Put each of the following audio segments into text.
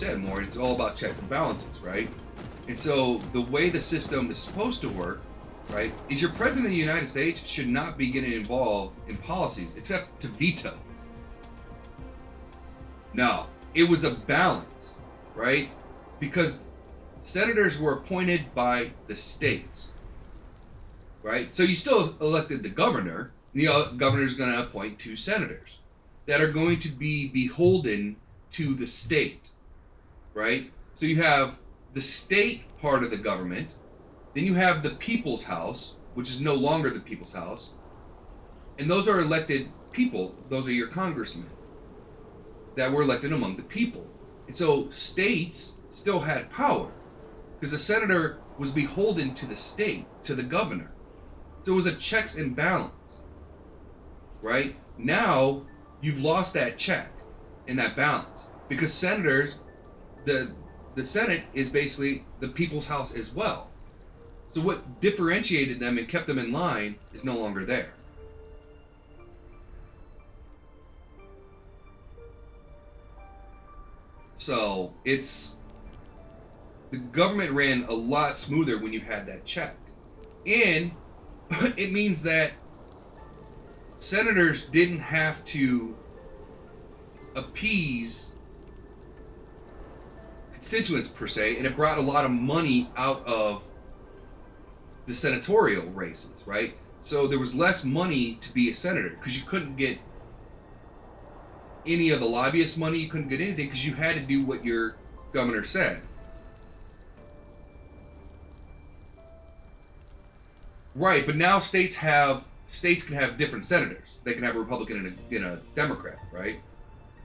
said more, it's all about checks and balances, right? And so the way the system is supposed to work, right, is your president of the United States should not be getting involved in policies except to veto. No, it was a balance, right? Because senators were appointed by the states, right? So you still elected the governor. The governor's going to appoint 2 senators that are going to be beholden to the state, right? So you have the state part of the government, then you have the people's house, which is no longer the people's house, and those are elected people. Those are your congressmen that were elected among the people. And so states still had power because the senator was beholden to the state, to the governor. So it was a checks and balance, right? Now you've lost that check and that balance because senators, the Senate is basically the people's house as well. So what differentiated them and kept them in line is no longer there. So the government ran a lot smoother when you had that check. And it means that senators didn't have to appease constituents per se, and it brought a lot of money out of the senatorial races, right? So there was less money to be a senator because you couldn't get any of the lobbyist money, you couldn't get anything because you had to do what your governor said. Right, but now states can have different senators. They can have a Republican and a Democrat, right?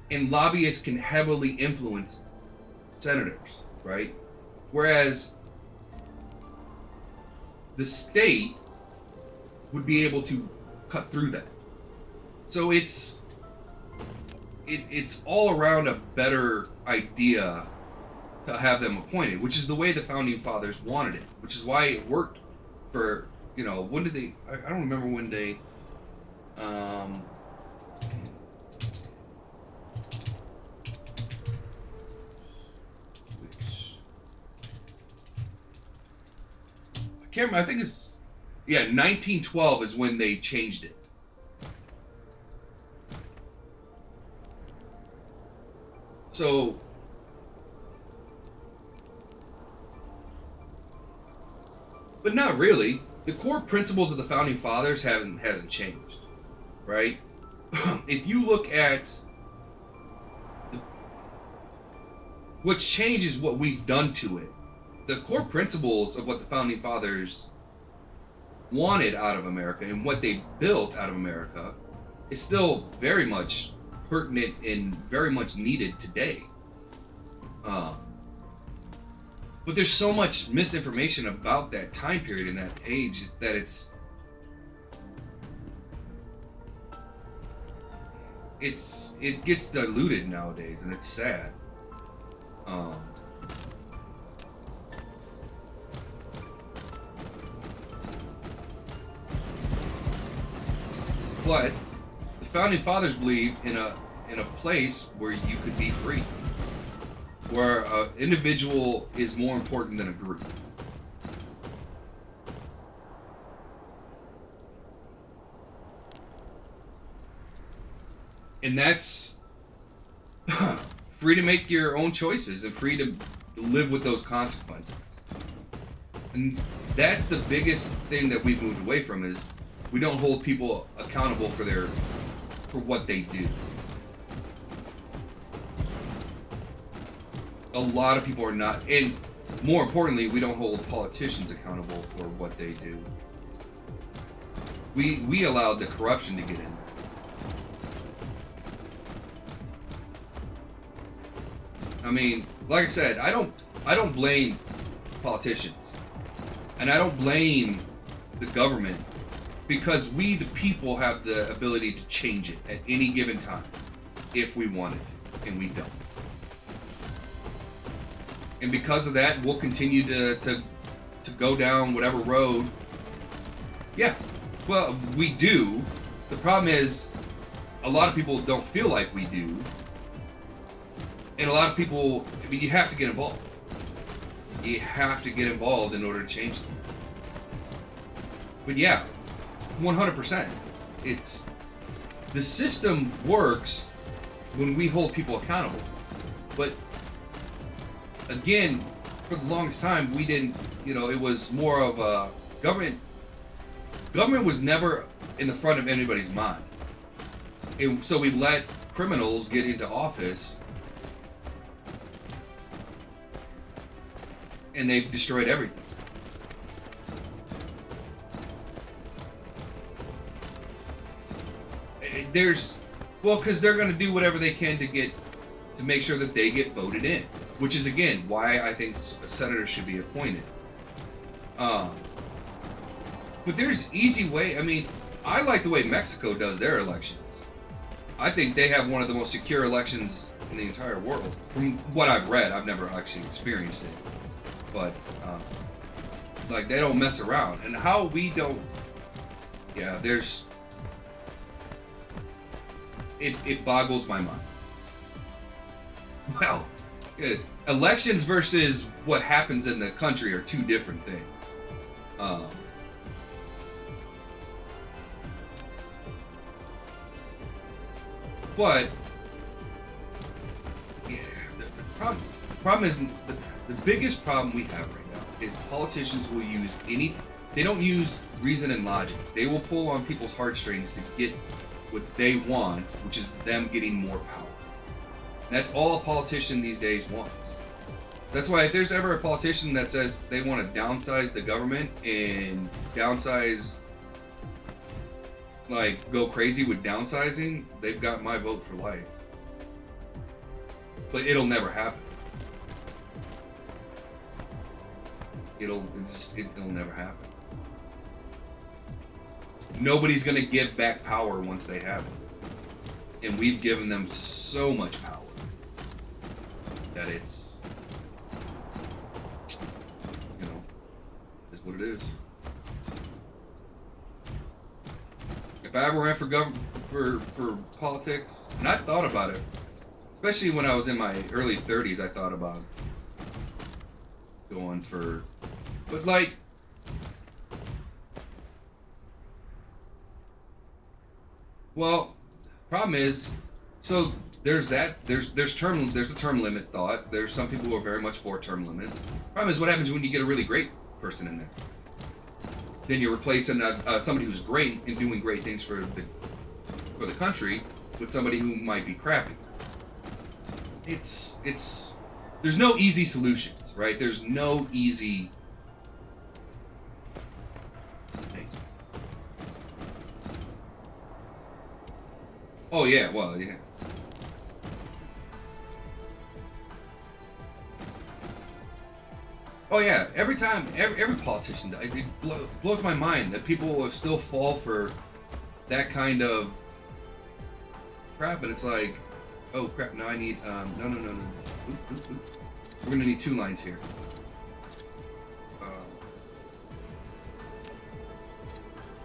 And lobbyists can heavily influence senators, right? Whereas the state would be able to cut through that. So it's all around a better idea to have them appointed, which is the way the founding fathers wanted it, which is why it worked for, when did they, I don't remember when they, I can't remember, I think it's, 1912 is when they changed it. So, but not really. The core principles of the founding fathers hasn't changed, right? If you look at what's changed is what we've done to it. The core principles of what the founding fathers wanted out of America and what they built out of America is still very much pertinent and very much needed today. But there's so much misinformation about that time period and that age that it gets diluted nowadays, and it's sad. But the founding fathers believed in a place where you could be free, where an individual is more important than a group. And that's free to make your own choices and free to live with those consequences. And that's the biggest thing that we've moved away from is we don't hold people accountable for what they do. A lot of people are not, and more importantly, we don't hold politicians accountable for what they do. We allowed the corruption to get in. I mean, like I said, I don't blame politicians, and I don't blame the government, because we, the people, have the ability to change it at any given time if we wanted to, and we don't. And because of that, we'll continue to go down whatever road. Yeah, well, we do. The problem is, a lot of people don't feel like we do. And a lot of people, I mean, you have to get involved. You have to get involved in order to change things. But yeah, 100%. It's the system works when we hold people accountable. But again, for the longest time, we didn't, it was more of a government. Government was never in the front of anybody's mind. So we let criminals get into office, and they've destroyed everything. Because they're going to do whatever they can to make sure that they get voted in, which is again why I think senators should be appointed. But there's easy way. I mean, I like the way Mexico does their elections. I think they have one of the most secure elections in the entire world. From what I've read, I've never actually experienced it, but like they don't mess around. And how we don't, yeah, it boggles my mind. Well, elections versus what happens in the country are two different things. But yeah, the problem is the biggest problem we have right now is politicians will use they don't use reason and logic. They will pull on people's heartstrings to get what they want, which is them getting more power. And that's all a politician these days wants. That's why if there's ever a politician that says they want to downsize the government and go crazy with downsizing, they've got my vote for life. But it'll never happen. It'll never happen. Nobody's gonna give back power once they have it. And we've given them so much power that it's, is what it is. If I ever ran for politics, and I thought about it, especially when I was in my early 30s, I thought about going for, but problem is, so there's a term limit thought. There's some people who are very much for term limits. Problem is, what happens when you get a really great person in there? Then you're replacing somebody who's great and doing great things for the country with somebody who might be crappy. There's no easy solutions, right? There's no easy things. Oh yeah, well yeah. Oh yeah, every politician, it blows my mind that people will still fall for that kind of crap, and it's like, oh crap, now I need, no. Oop. We're gonna need 2 lines here.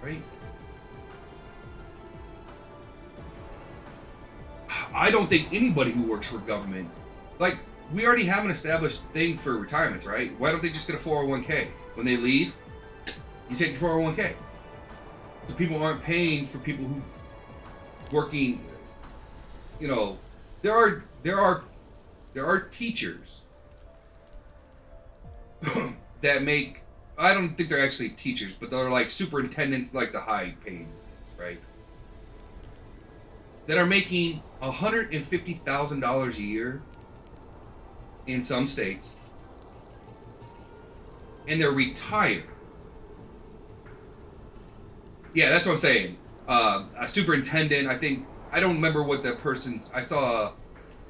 Right? I don't think anybody who works for government, we already have an established thing for retirements, right? Why don't they just get a 401k? When they leave, you take your 401k. So people aren't paying for people who working, there are teachers that make, I don't think they're actually teachers, but they're like superintendents, like the high paid, right? That are making $150,000 a year in some states, and they're retired. Yeah, that's what I'm saying. A superintendent, I don't remember what that person's, I saw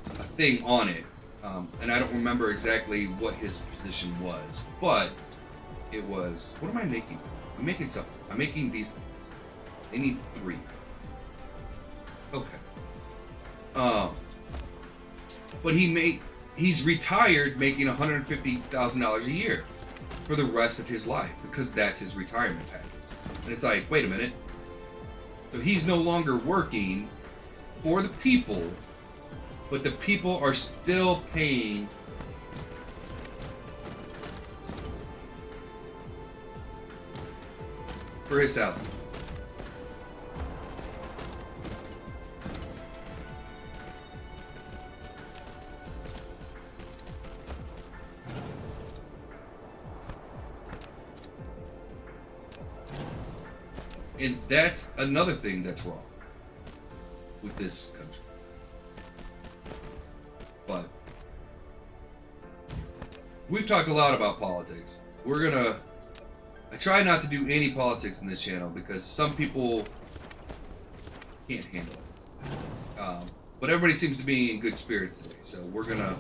a thing on it, and I don't remember exactly what his position was, but it was, what am I making? I'm making something. I'm making these things. They need 3. Okay. But he's retired making $150,000 a year for the rest of his life because that's his retirement package. And it's like, wait a minute. So he's no longer working for the people. but the people are still paying for his salary. And that's another thing that's wrong with this country. But we've talked a lot about politics. I try not to do any politics in this channel because some people can't handle it. But everybody seems to be in good spirits today, so we're gonna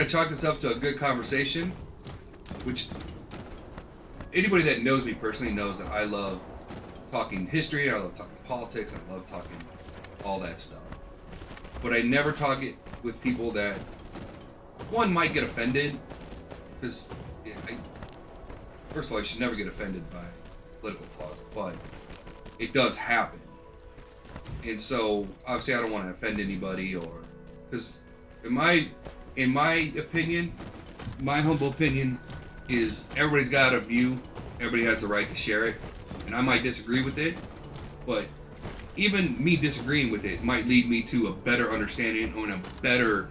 chalk this up to a good conversation, which anybody that knows me personally knows that I love talking history, I love talking politics, I love talking all that stuff. But I never talk it with people that, one, might get offended, because, first of all, you should never get offended by political talk, but it does happen. And so, obviously, I don't want to offend anybody, because in my opinion, my humble opinion, is everybody's got a view, everybody has the right to share it, and I might disagree with it, but even me disagreeing with it might lead me to a better understanding and a better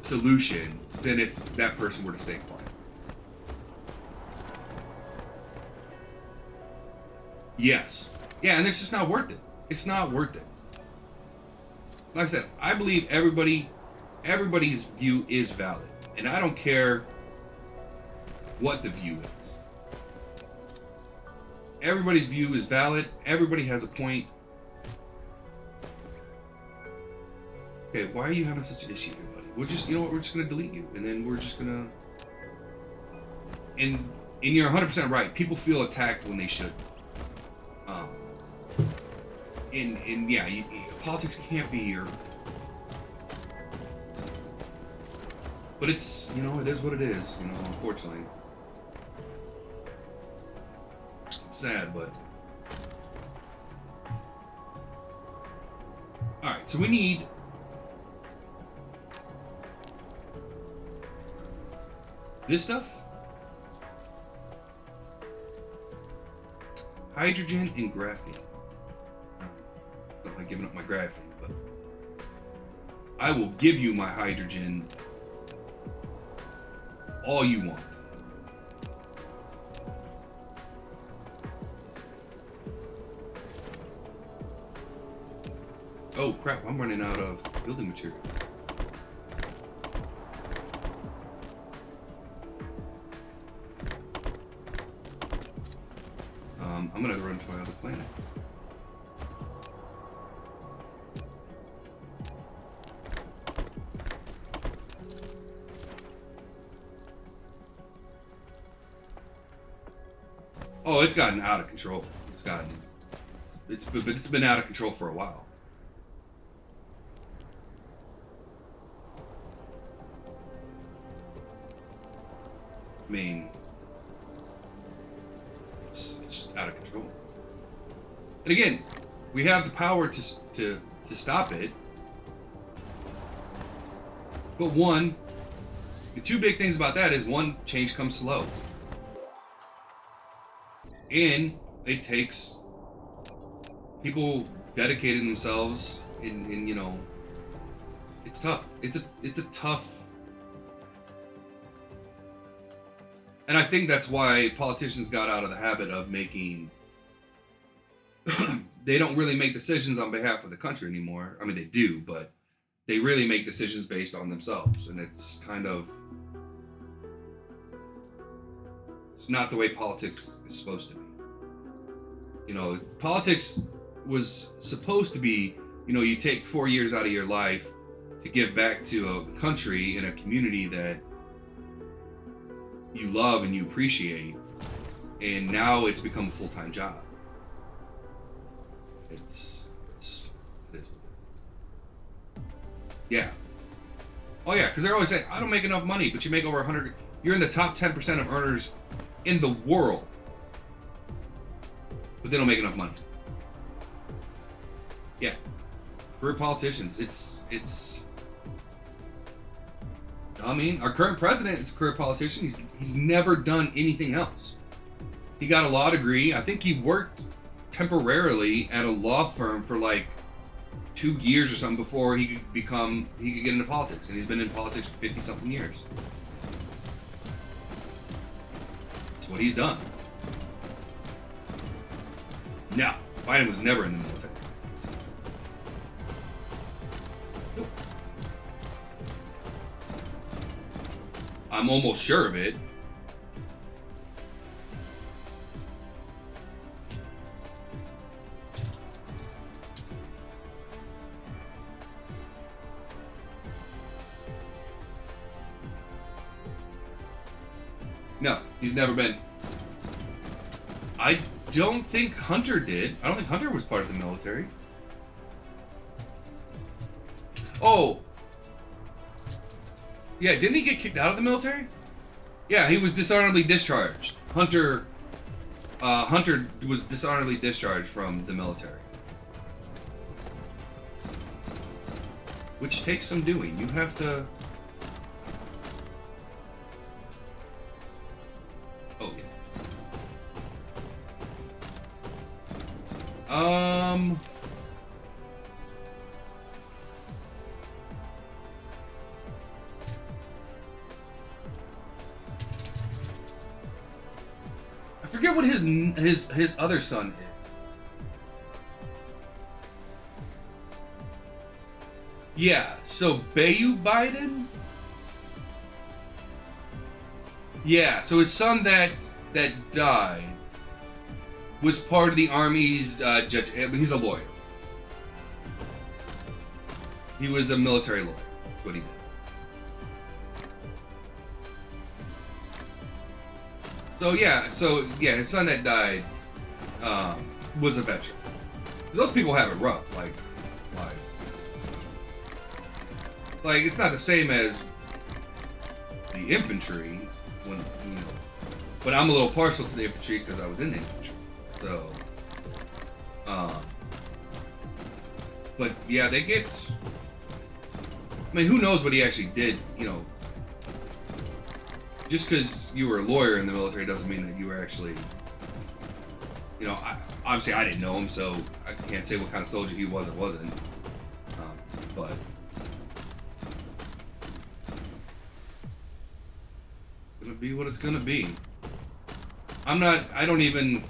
solution than if that person were to stay quiet. Yes. Yeah, and it's just not worth it. It's not worth it. Like I said, I believe everybody's view is valid, and I don't care what the view is. Everybody's view is valid. Everybody has a point. Okay, why are you having such an issue here, buddy? We're just, we're just gonna delete you, and then we're just gonna. And you're 100% right. People feel attacked when they should. And yeah, politics can't be your. But it's, it is what it is. Unfortunately. It's sad, but. Alright, so we need. This stuff? Hydrogen and graphene. I'm not giving up my graphene, but. I will give you my hydrogen all you want. Oh crap, I'm running out of building materials. I'm gonna run to my other planet. Oh, it's gotten out of control. It's been out of control for a while. I mean, it's just out of control. And again, we have the power to stop it. But the two big things about that is, one, change comes slow. And it takes people dedicating themselves in it's tough. It's a tough. And I think that's why politicians got out of the habit of making they don't really make decisions on behalf of the country anymore. I mean, they do, but they really make decisions based on themselves, and it's not the way politics is supposed to be. Politics was supposed to be, you take 4 years out of your life to give back to a country and a community that you love and you appreciate, and now it's become a full-time job. It is what it is. Yeah. Oh yeah, because they're always saying, I don't make enough money, but you make over 100. You're in the top 10% of earners in the world, but they don't make enough money. Yeah. Career politicians. It's. I mean, our current president is a career politician. He's never done anything else. He got a law degree. I think he worked temporarily at a law firm for like 2 years or something before he could get into politics, and he's been in politics for 50 something years. That's what he's done. No, Biden was never in the military. Nope. I'm almost sure of it. No, he's never been. I don't think Hunter did. I don't think Hunter was part of the military. Oh. Yeah, didn't he get kicked out of the military? Yeah, he was dishonorably discharged. Hunter was dishonorably discharged from the military. Which takes some doing. You have to... Oh, yeah. I forget what his other son is. Yeah, so Bayou Biden? Yeah, so his son that died was part of the Army's judge. He's a lawyer. He was a military lawyer. That's what he did. So yeah, his son that died was a veteran. 'Cause those people have it rough. Like it's not the same as the infantry when you know. But I'm a little partial to the infantry because I was in the infantry. So, but yeah, they get. I mean, who knows what he actually did? You know, just because you were a lawyer in the military doesn't mean that you were actually. You know, obviously I didn't know him, so I can't say what kind of soldier he was or wasn't. But it's gonna be what it's gonna be. I don't even.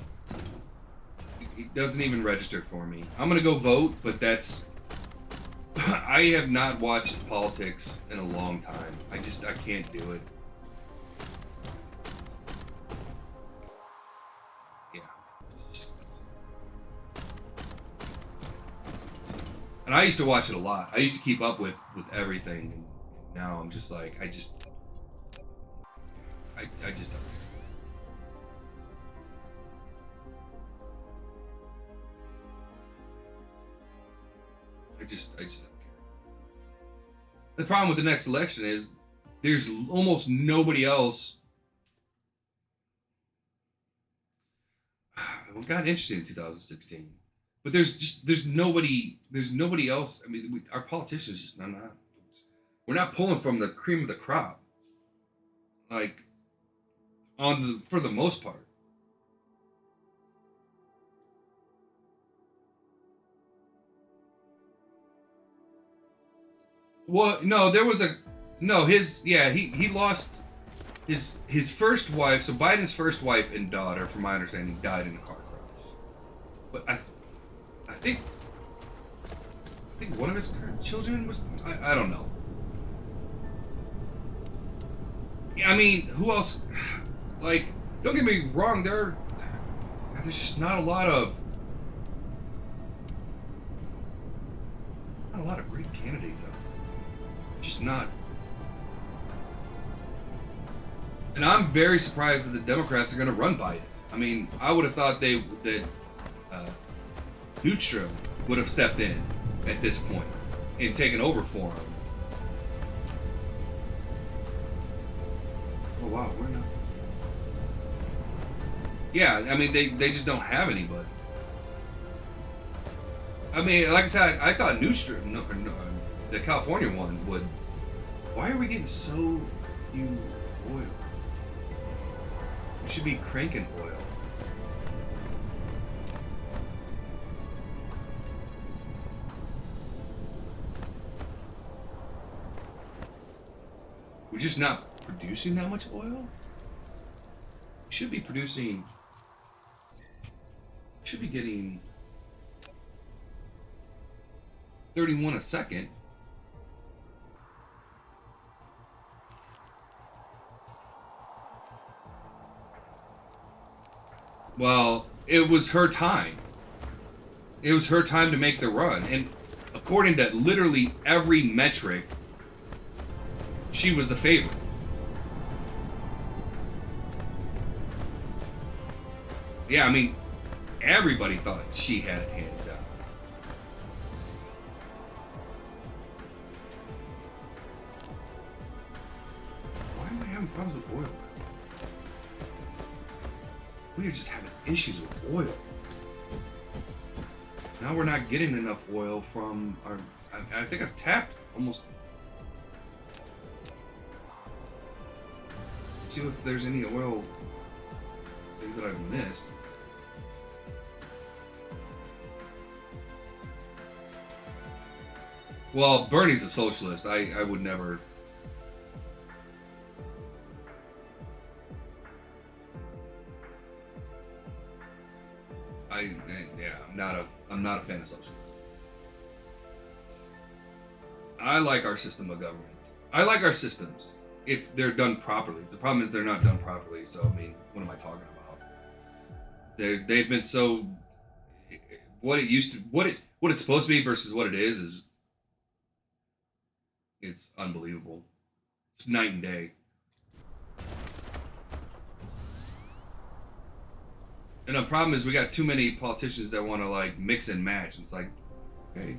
It doesn't even register for me. I'm gonna go vote, but that's. I have not watched politics in a long time. I can't do it. Yeah. And I used to watch it a lot. I used to keep up with everything, and now I'm just like, I just don't. I just don't care. The problem with the next election is there's almost nobody else. It got interesting in 2016, but there's nobody else. I mean, our politicians just not. We're not pulling from the cream of the crop. Like for the most part. Well, no, he lost his first wife. So Biden's first wife and daughter, from my understanding, died in a car crash. But I think one of his children was. I don't know. I mean, who else? Like, don't get me wrong. There's just not a lot of great candidates out there. Just not. And I'm very surprised that the Democrats are going to run Biden. I mean, I would have thought that Newstrom would have stepped in at this point and taken over for him. Oh wow, we're not. Yeah, I mean they just don't have anybody. I mean, like I said, I thought the California one would. Why are we getting so few oil? We should be cranking oil. We're just not producing that much oil? We should be producing. Should be getting 31 a second. Well, it was her time. It was her time to make the run. And according to literally every metric, she was the favorite. Yeah, I mean, everybody thought she had it hands down. Why am I having problems with oil? We are just having issues with oil. Now we're not getting enough oil from our... I think I've tapped almost... Let's see if there's any oil things that I've missed. Well, Bernie's a socialist. I would never... I'm not a fan of socialism. I like our system of government. I like our systems if they're done properly. The problem is they're not done properly. So I mean, what am I talking about? They've been so what it used to what it's supposed to be versus what it is it's unbelievable. It's night and day. And the problem is we got too many politicians that want to like mix and match. And it's like, okay,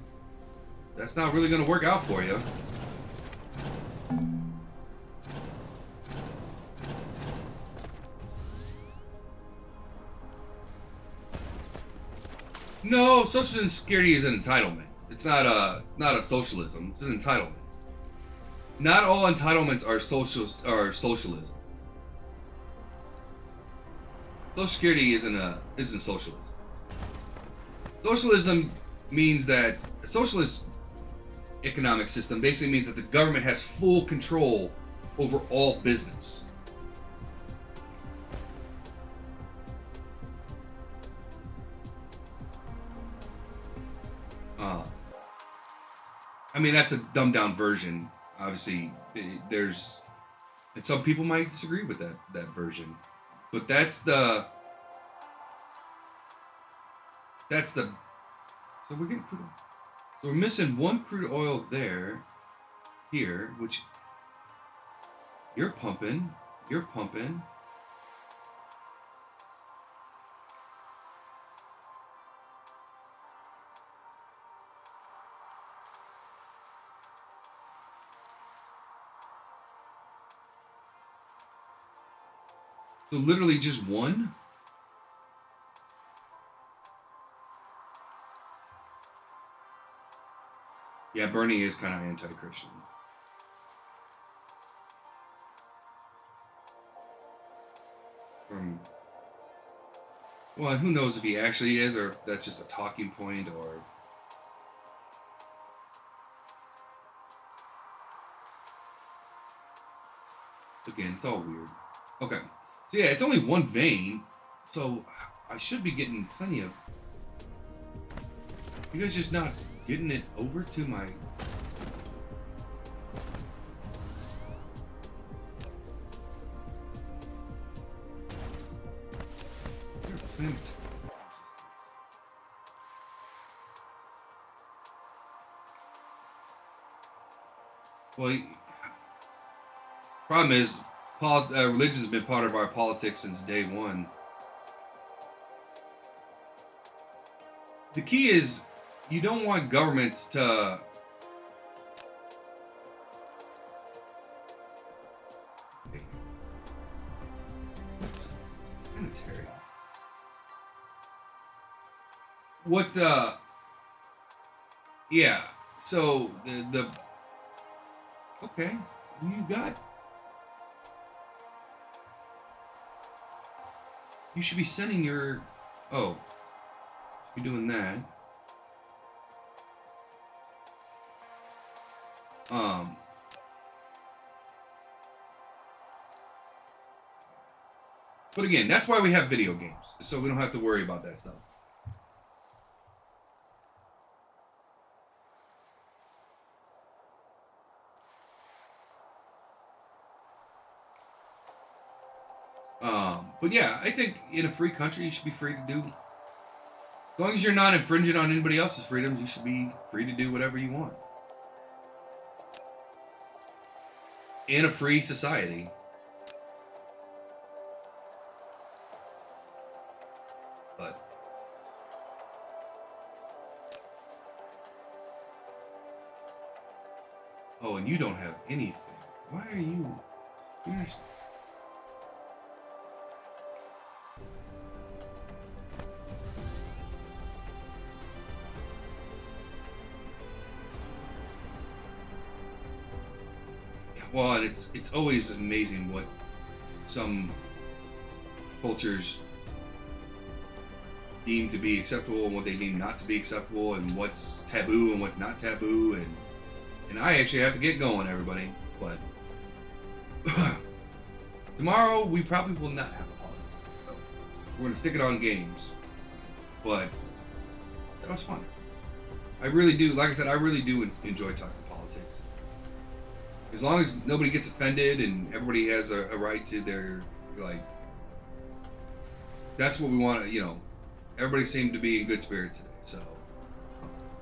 that's not really going to work out for you. No, social security is an entitlement. It's not a socialism. It's an entitlement. Not all entitlements are socialism. Social Security isn't socialism. Socialism means that a socialist economic system basically means that the government has full control over all business. I mean, that's a dumbed down version. Obviously, and some people might disagree with that version. But that's the so we're getting crude oil. So we're missing one crude oil here, which you're pumping. So literally just one? Yeah, Bernie is kind of anti-Christian. Well, who knows if he actually is or if that's just a talking point or... Again, it's all weird. Okay. So yeah, it's only one vein, so I should be getting plenty of... You guys just not getting it over to my... Well, problem is, religion has been part of our politics since day one. The key is, you don't want governments to... That's sanitary. What Yeah. So the okay, you got. You should be sending your. Oh, you're doing that. Um. But again, that's why we have video games, so we don't have to worry about that stuff. But yeah, I think in a free country, you should be free to do. As long as you're not infringing on anybody else's freedoms, you should be free to do whatever you want. In a free society. But oh, and you don't have anything. Why are you? You're... Well, and it's always amazing what some cultures deem to be acceptable and what they deem not to be acceptable, and what's taboo and what's not taboo, and I actually have to get going, everybody. But tomorrow we probably will not have politics. So we're gonna stick it on games. But that was fun. I really do. Like I said, I really do enjoy talking politics. As long as nobody gets offended and everybody has a right to their, like, that's what we want to, everybody seemed to be in good spirits today, so,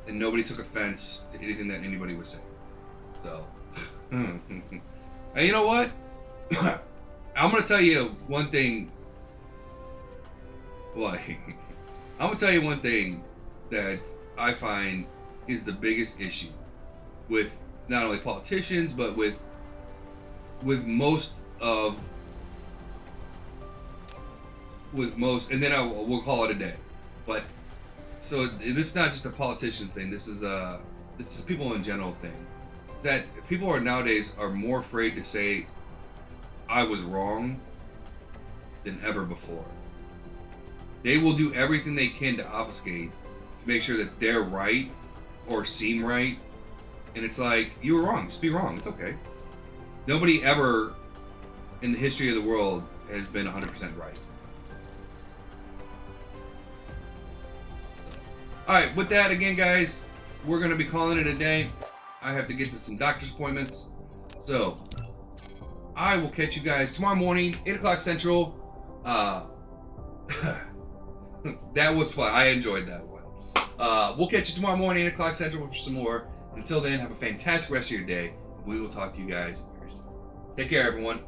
and nobody took offense to anything that anybody was saying, so, and you know what, I'm going to tell you one thing, like, I'm going to tell you one thing that I find is the biggest issue with not only politicians, but with most, and then we'll call it a day. But so this is not just a politician thing. This is people in general thing. That people nowadays are more afraid to say I was wrong than ever before. They will do everything they can to obfuscate, to make sure that they're right or seem right. And it's like, you were wrong. Just be wrong. It's okay. Nobody ever in the history of the world has been 100% right. Alright, with that, again, guys, we're going to be calling it a day. I have to get to some doctor's appointments. So, I will catch you guys tomorrow morning, 8 o'clock Central. That was fun. I enjoyed that one. We'll catch you tomorrow morning, 8 o'clock Central, for some more. Until then, have a fantastic rest of your day. We will talk to you guys very soon. Take care, everyone.